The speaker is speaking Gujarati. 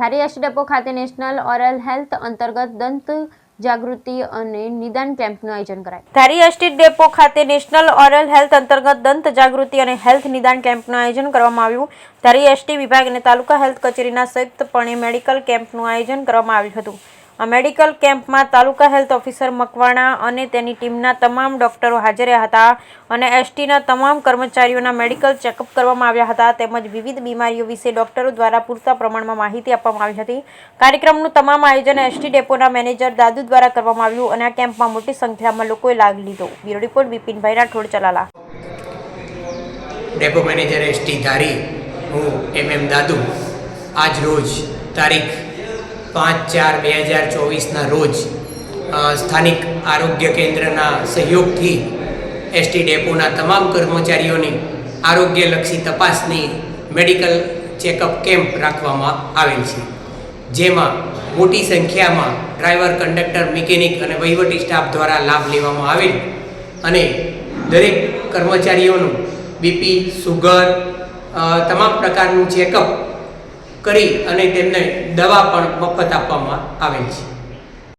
ધારી એસટી ડેપો ખાતે નેશનલ ઓરલ હેલ્થ અંતર્ગત દંત જાગૃતિ અને નિદાન કેમ્પનું આયોજન કરાયું. ધારી એસટી ડેપો ખાતે નેશનલ ઓરલ હેલ્થ અંતર્ગત દંત જાગૃતિ અને હેલ્થ નિદાન કેમ્પનું આયોજન કરવામાં આવ્યું. ધારી એસટી વિભાગ અને તાલુકા હેલ્થ કચેરીના સંયુક્તપણે મેડિકલ કેમ્પનું આયોજન કરવામાં આવ્યું હતું. આ મેડિકલ કેમ્પમાં તાલુકા હેલ્થ ઓફિસર મકવાણા અને તેની ટીમના તમામ ડોક્ટરો હાજર હતા અને એસટીના તમામ કર્મચારીઓના મેડિકલ ચેકઅપ કરવામાં આવ્યા હતા તેમજ વિવિધ બીમારીઓ વિશે ડોક્ટરો દ્વારા પૂરતા પ્રમાણમાં માહિતી આપવામાં આવી હતી. કાર્યક્રમનું તમામ આયોજન એસટી ડેપોના મેનેજર દાદુ દ્વારા કરવામાં આવ્યું અને આ કેમ્પમાં મોટી સંખ્યામાં લોકોએ લાભ લીધો. બ્યુરો રિપોર્ટ બિપિનભાઈ Rathod Chalala. Depot manager ST Dhari હું MM દાદુ આજ રોજ તારીખ 5/4/2024 રોજ સ્થાનિક આરોગ્ય કેન્દ્રના સહયોગથી એસટી ડેપોના તમામ કર્મચારીઓની આરોગ્યલક્ષી તપાસની મેડિકલ ચેકઅપ કેમ્પ રાખવામાં આવેલ છે, જેમાં મોટી સંખ્યામાં ડ્રાઈવર, કંડક્ટર, મિકેનિક અને વહીવટી સ્ટાફ દ્વારા લાભ લેવામાં આવેલ અને દરેક કર્મચારીઓનું બીપી, સુગર તમામ પ્રકારનું ચેકઅપ કરી અને તેમને દવા પણ મફત આપવામાં આવેલ છે.